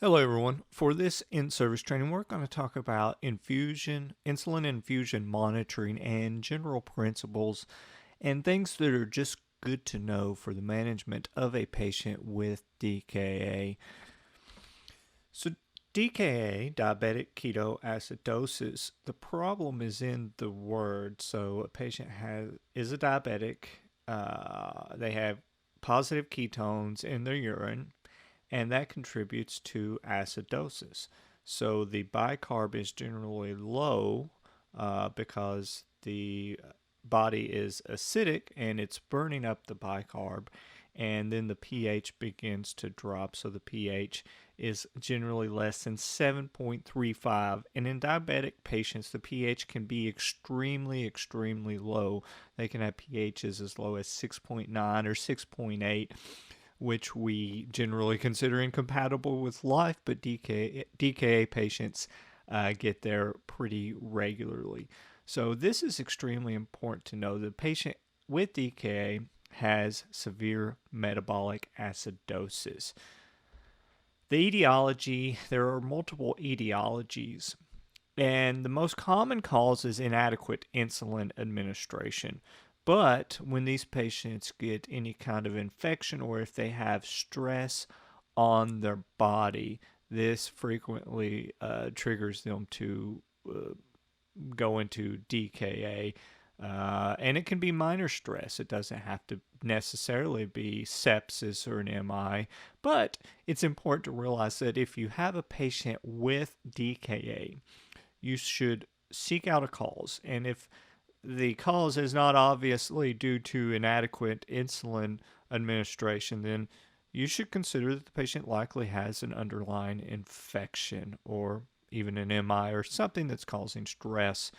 Hello everyone. For this in-service training, we're going to talk about insulin infusion monitoring and general principles and things that are just good to know for the management of a patient with DKA. So DKA, diabetic ketoacidosis, the problem is in the word. So a patient is a diabetic. They have positive ketones in their urine, and that contributes to acidosis. So the bicarb is generally low because the body is acidic and it's burning up the bicarb, and then the pH begins to drop. So the pH is generally less than 7.35, and in diabetic patients the pH can be extremely low. They can have pHs as low as 6.9 or 6.8, which we generally consider incompatible with life, but DKA patients get there pretty regularly. So this is extremely important to know. The patient with DKA has severe metabolic acidosis. The etiology, there are multiple etiologies, and the most common cause is inadequate insulin administration. But when these patients get any kind of infection or if they have stress on their body, this frequently triggers them to go into DKA. And it can be minor stress. It doesn't have to necessarily be sepsis or an MI, but it's important to realize that if you have a patient with DKA, you should seek out a cause. And if the cause is not obviously due to inadequate insulin administration, then you should consider that the patient likely has an underlying infection or even an MI or something that's causing stress.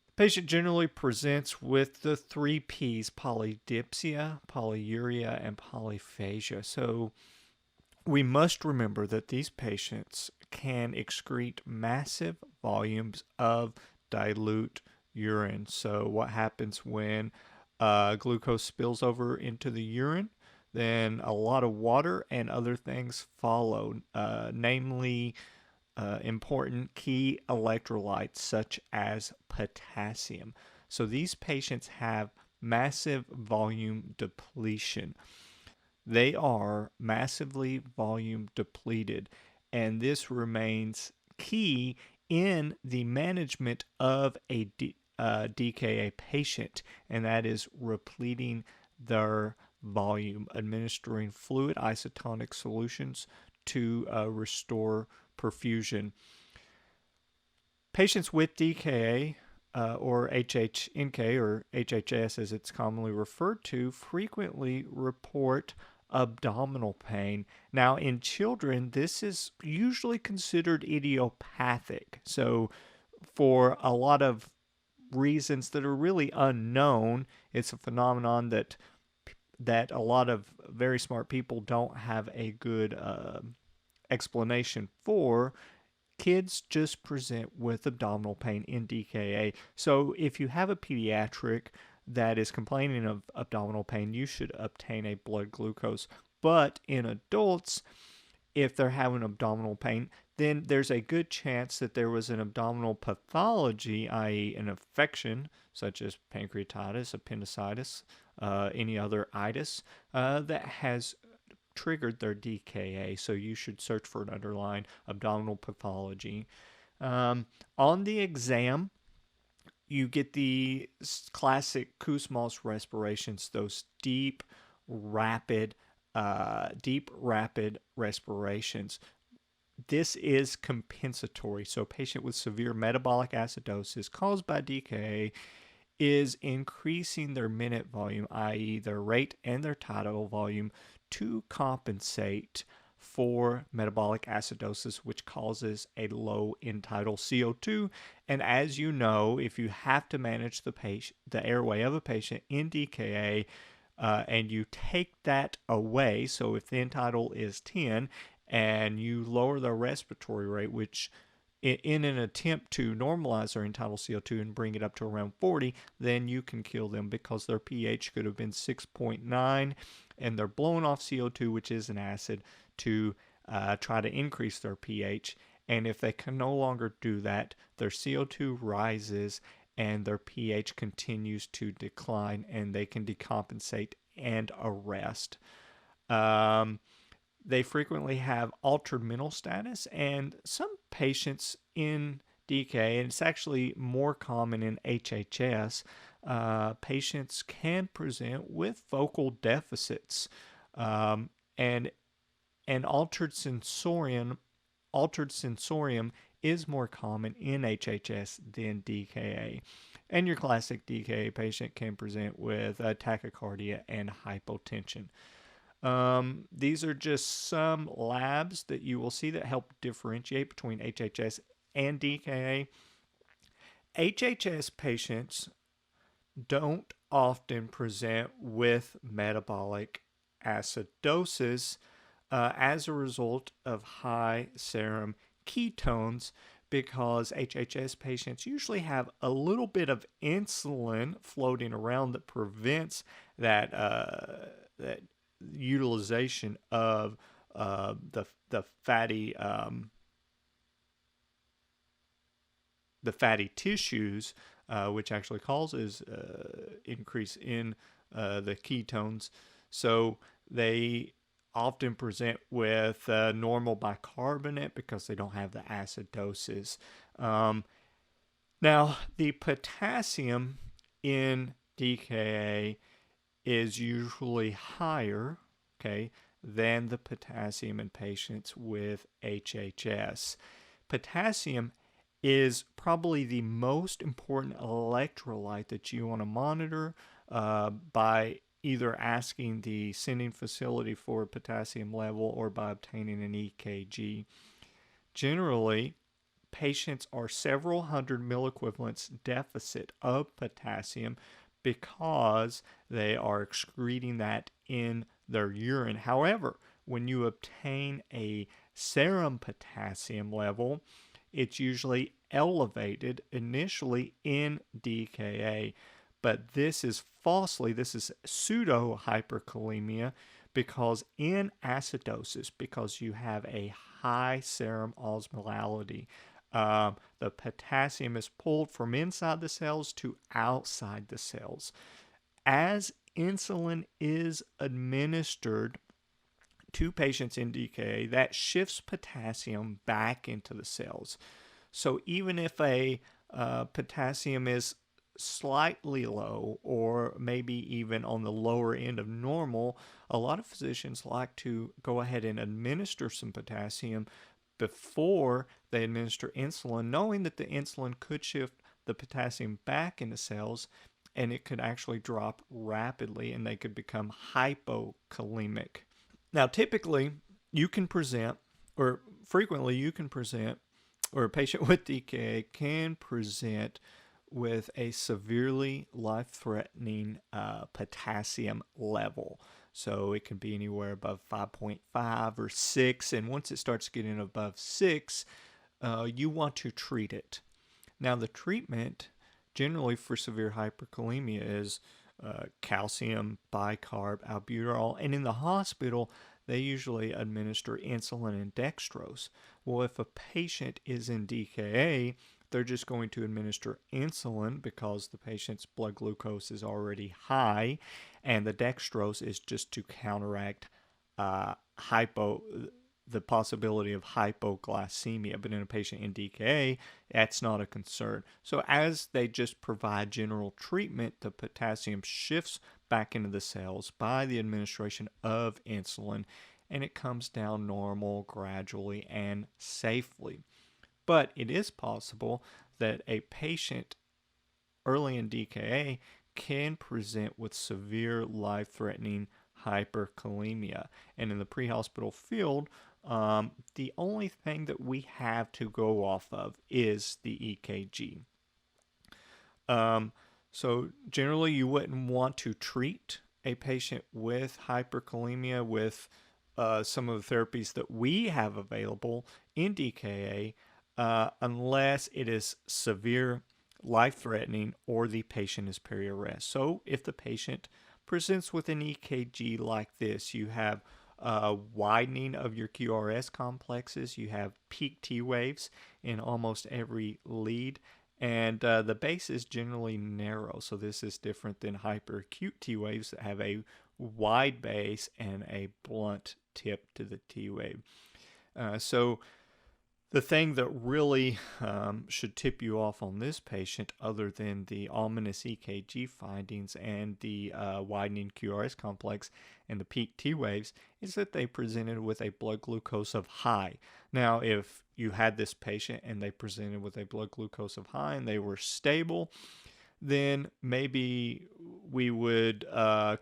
The patient generally presents with the 3Ps: polydipsia, polyuria, and polyphagia. So we must remember that these patients can excrete massive volumes of dilute urine. So what happens when glucose spills over into the urine? Then a lot of water and other things follow, namely important key electrolytes such as potassium. So these patients have massive volume depletion. They are massively volume depleted, and this remains key in the management of a DKA patient, and that is repleting their volume, administering fluid isotonic solutions to restore perfusion. Patients with DKA or HHNK or HHS as it's commonly referred to frequently report abdominal pain. Now, in children, this is usually considered idiopathic. So, for a lot of reasons that are really unknown, it's a phenomenon that a lot of very smart people don't have a good explanation for. Kids just present with abdominal pain in DKA. So if you have a pediatric that is complaining of abdominal pain, you should obtain a blood glucose. But in adults, if they're having abdominal pain, then there's a good chance that there was an abdominal pathology, i.e. an infection, such as pancreatitis, appendicitis, any other itis, that has triggered their DKA. So you should search for an underlying abdominal pathology. On the exam, you get the classic Kussmaul's respirations, those deep, rapid respirations. This is compensatory. So a patient with severe metabolic acidosis caused by DKA is increasing their minute volume, i.e. their rate and their tidal volume, to compensate for metabolic acidosis, which causes a low end-tidal CO2. And as you know, if you have to manage the airway of a patient in DKA, and you take that away, so if the end-tidal is 10 and you lower the respiratory rate, which in an attempt to normalize their end-tidal CO2 and bring it up to around 40, then you can kill them because their pH could have been 6.9 and they're blowing off CO2, which is an acid, to try to increase their pH. And if they can no longer do that, their CO2 rises and their pH continues to decline, and they can decompensate and arrest. Um, they frequently have altered mental status, and some patients in DK, and it's actually more common in HHS, patients can present with vocal deficits, um, and and altered sensorium is more common in HHS than DKA. And your classic DKA patient can present with tachycardia and hypotension. These are just some labs that you will see that help differentiate between HHS and DKA. HHS patients don't often present with metabolic acidosis as a result of high serum ketones, because HHS patients usually have a little bit of insulin floating around that prevents that utilization of the fatty tissues, which actually causes increase in the ketones. So they often present with normal bicarbonate because they don't have the acidosis. Now, the potassium in DKA is usually higher, okay, than the potassium in patients with HHS. Potassium is probably the most important electrolyte that you want to monitor by either asking the sending facility for a potassium level or by obtaining an EKG. Generally, patients are several hundred milliequivalents deficit of potassium because they are excreting that in their urine. However, when you obtain a serum potassium level, it's usually elevated initially in DKA. But this is pseudo hyperkalemia, because in acidosis, because you have a high serum osmolality, the potassium is pulled from inside the cells to outside the cells. As insulin is administered to patients in DKA, that shifts potassium back into the cells. So even if a potassium is slightly low or maybe even on the lower end of normal, a lot of physicians like to go ahead and administer some potassium before they administer insulin, knowing that the insulin could shift the potassium back into cells and it could actually drop rapidly and they could become hypokalemic. Now, typically, you can present, or frequently you can present, or a patient with DKA can present with a severely life-threatening potassium level. So it can be anywhere above 5.5 or 6, and once it starts getting above 6, you want to treat it. Now, the treatment generally for severe hyperkalemia is calcium, bicarb, albuterol, and in the hospital, they usually administer insulin and dextrose. Well, if a patient is in DKA, they're just going to administer insulin because the patient's blood glucose is already high, and the dextrose is just to counteract the possibility of hypoglycemia. But in a patient in DKA, that's not a concern. So as they just provide general treatment, the potassium shifts back into the cells by the administration of insulin, and it comes down normal, gradually, and safely. But it is possible that a patient early in DKA can present with severe life-threatening hyperkalemia. And in the pre-hospital field, the only thing that we have to go off of is the EKG. So generally, you wouldn't want to treat a patient with hyperkalemia with some of the therapies that we have available in DKA unless it is severe, life-threatening, or the patient is peri-arrest. So if the patient presents with an EKG like this, you have widening of your QRS complexes. You have peak T waves in almost every lead. And the base is generally narrow, so this is different than hyperacute T waves that have a wide base and a blunt tip to the T wave. So the thing that really should tip you off on this patient, other than the ominous EKG findings and the widening QRS complex and the peak T waves, is that they presented with a blood glucose of high. Now, if you had this patient and they presented with a blood glucose of high and they were stable, then maybe we would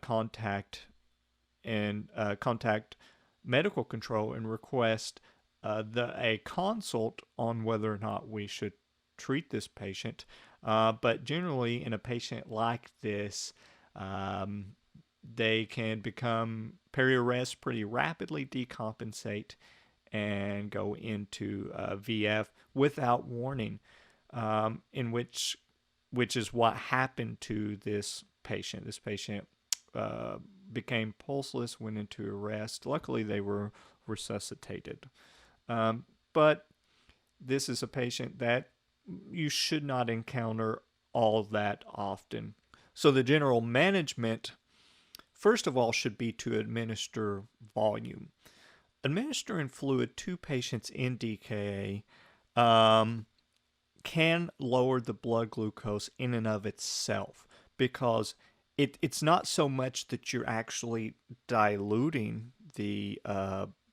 contact medical control and request a consult on whether or not we should treat this patient. But generally, in a patient like this, they can become peri-arrest pretty rapidly, decompensate, and go into VF without warning, which is what happened to this patient. This patient became pulseless, went into arrest. Luckily, they were resuscitated. But this is a patient that you should not encounter all that often. So the general management, first of all, should be to administer volume. Administering fluid to patients in DKA can lower the blood glucose in and of itself, because it's not so much that you're actually diluting the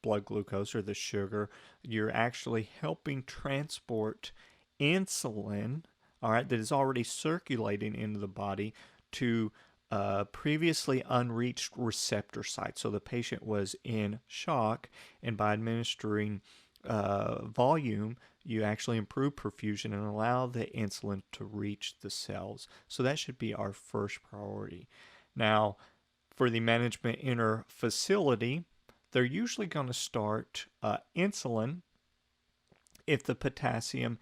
blood glucose or the sugar. You're actually helping transport insulin, all right, that is already circulating into the body to previously unreached receptor sites. So the patient was in shock, and by administering volume, you actually improve perfusion and allow the insulin to reach the cells. So that should be our first priority. Now, for the management inter-facility, they're usually going to start insulin if the potassium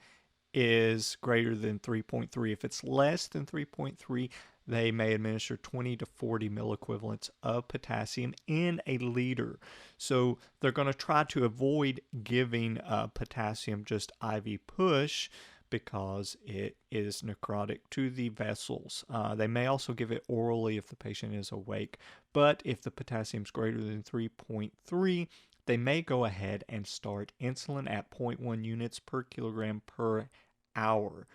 is greater than 3.3. If it's less than 3.3, they may administer 20 to 40 milliequivalents of potassium in a liter. So they're going to try to avoid giving potassium just IV push, because it is necrotic to the vessels. They may also give it orally if the patient is awake, but if the potassium is greater than 3.3, they may go ahead and start insulin at 0.1 units per kilogram per hour.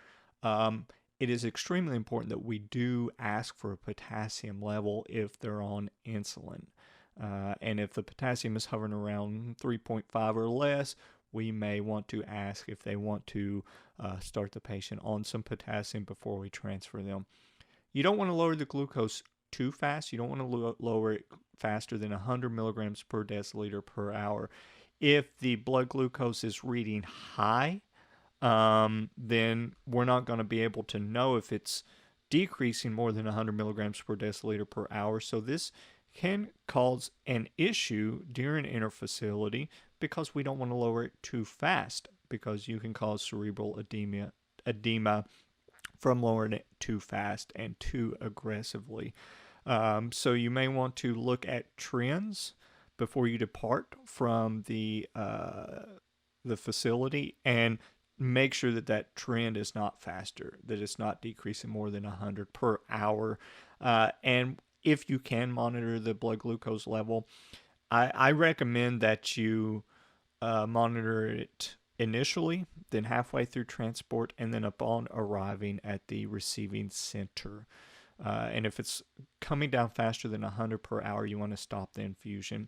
It is extremely important that we do ask for a potassium level if they're on insulin. And if the potassium is hovering around 3.5 or less, we may want to ask if they want to start the patient on some potassium before we transfer them. You don't want to lower the glucose too fast. You don't want to lower it faster than 100 milligrams per deciliter per hour. If the blood glucose is reading high, then we're not going to be able to know if it's decreasing more than 100 milligrams per deciliter per hour. So this can cause an issue during interfacility, because we don't want to lower it too fast, because you can cause cerebral edema from lowering it too fast and too aggressively. So you may want to look at trends before you depart from the facility, and make sure that that trend is not faster, that it's not decreasing more than 100 per hour. And if you can monitor the blood glucose level, I recommend that you monitor it initially, then halfway through transport, and then upon arriving at the receiving center. And if it's coming down faster than 100 per hour, you want to stop the infusion.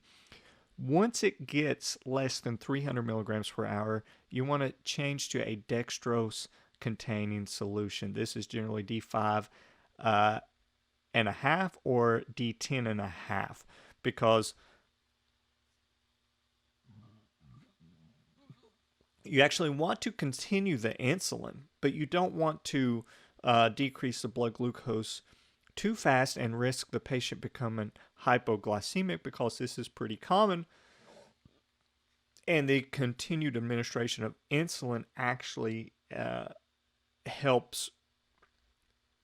Once it gets less than 300 milligrams per hour, you want to change to a dextrose containing solution. This is generally D5 and a half or D10 and a half, because you actually want to continue the insulin, but you don't want to decrease the blood glucose too fast and risk the patient becoming hypoglycemic, because this is pretty common. And the continued administration of insulin actually helps.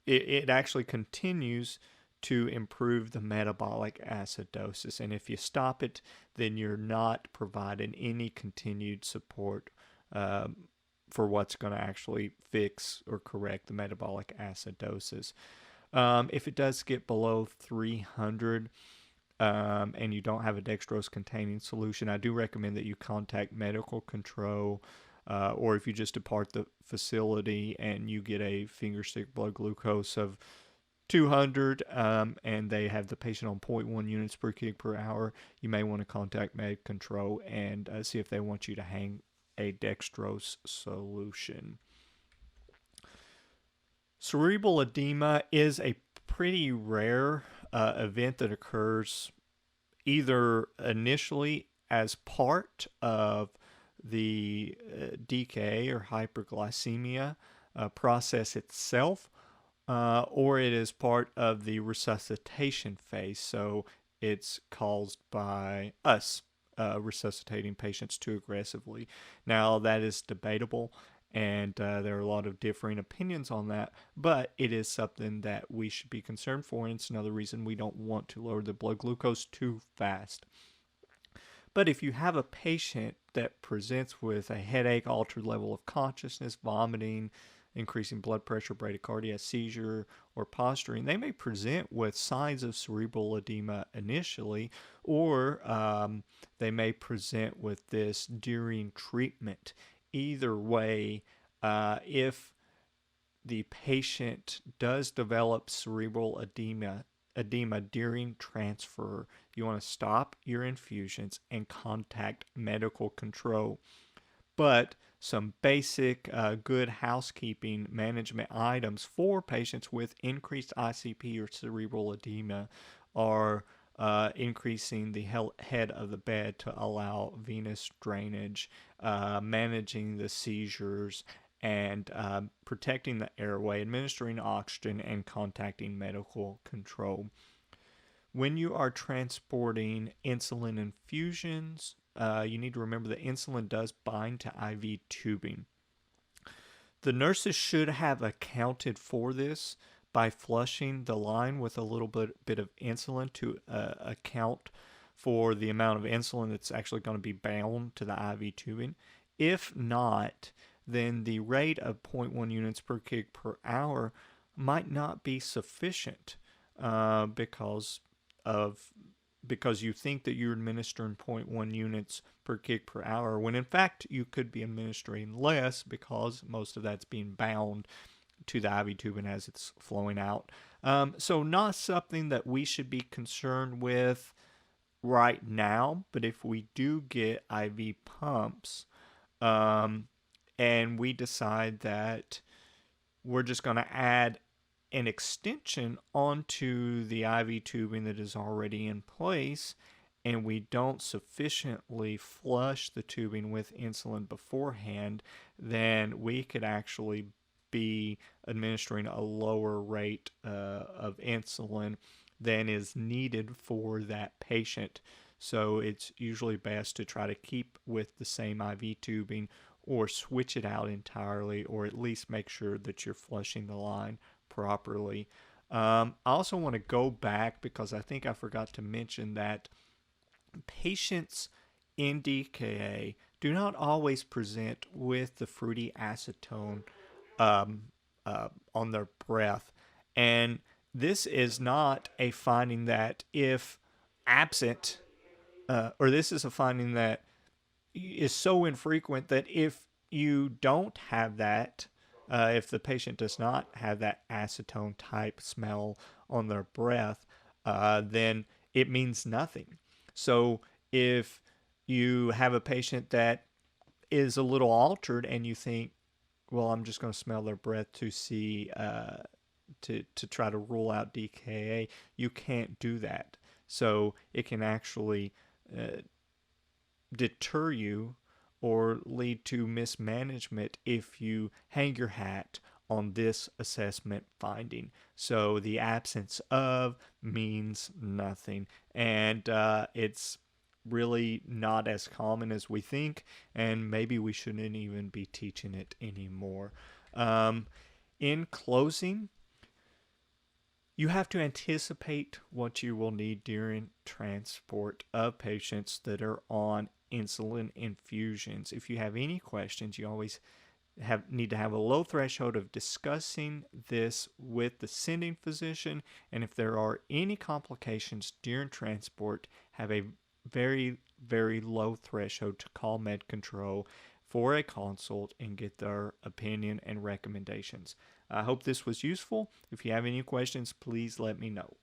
It actually continues to improve the metabolic acidosis. And if you stop it, then you're not providing any continued support for what's going to actually fix or correct the metabolic acidosis. If it does get below 300, and you don't have a dextrose containing solution, I do recommend that you contact medical control, or if you just depart the facility and you get a finger stick blood glucose of 200, and they have the patient on 0.1 units per kg per hour, you may want to contact med control and see if they want you to hang a dextrose solution. Cerebral edema is a pretty rare event that occurs either initially as part of the DKA or hyperglycemia process itself, or it is part of the resuscitation phase. So it's caused by us resuscitating patients too aggressively. Now, that is debatable, and there are a lot of differing opinions on that, but it is something that we should be concerned for, and it's another reason we don't want to lower the blood glucose too fast. But if you have a patient that presents with a headache, altered level of consciousness, vomiting, increasing blood pressure, bradycardia, seizure, or posturing, they may present with signs of cerebral edema initially, or they may present with this during treatment. Either way, if the patient does develop cerebral edema during transfer, you want to stop your infusions and contact medical control. But some basic good housekeeping management items for patients with increased ICP or cerebral edema are increasing the head of the bed to allow venous drainage, managing the seizures, and protecting the airway, administering oxygen, and contacting medical control. When you are transporting insulin infusions, you need to remember that insulin does bind to IV tubing. The nurses should have accounted for this by flushing the line with a little bit of insulin to account for the amount of insulin that's actually going to be bound to the IV tubing. If not, then the rate of 0.1 units per kg per hour might not be sufficient because you think that you're administering 0.1 units per kg per hour, when in fact you could be administering less because most of that's being bound to the IV tubing as it's flowing out. So not something that we should be concerned with right now, but if we do get IV pumps, and we decide that we're just going to add an extension onto the IV tubing that is already in place, and we don't sufficiently flush the tubing with insulin beforehand, then we could actually be administering a lower rate of insulin than is needed for that patient. So it's usually best to try to keep with the same IV tubing or switch it out entirely, or at least make sure that you're flushing the line properly. I also want to go back because I think I forgot to mention that patients in DKA do not always present with the fruity acetone on their breath. And this is not a finding that if absent, or this is a finding that is so infrequent that if you don't have that, if the patient does not have that acetone type smell on their breath, then it means nothing. So if you have a patient that is a little altered and you think, well, I'm just going to smell their breath to see, to try to rule out DKA, you can't do that. So it can actually deter you or lead to mismanagement if you hang your hat on this assessment finding. So the absence of means nothing, and it's really not as common as we think, and maybe we shouldn't even be teaching it anymore. In closing, You have to anticipate what you will need during transport of patients that are on insulin infusions. If you have any questions, you always need to have a low threshold of discussing this with the sending physician, and if there are any complications during transport, have a very low threshold to call med control for a consult and get their opinion and recommendations. I hope this was useful. If you have any questions, please let me know.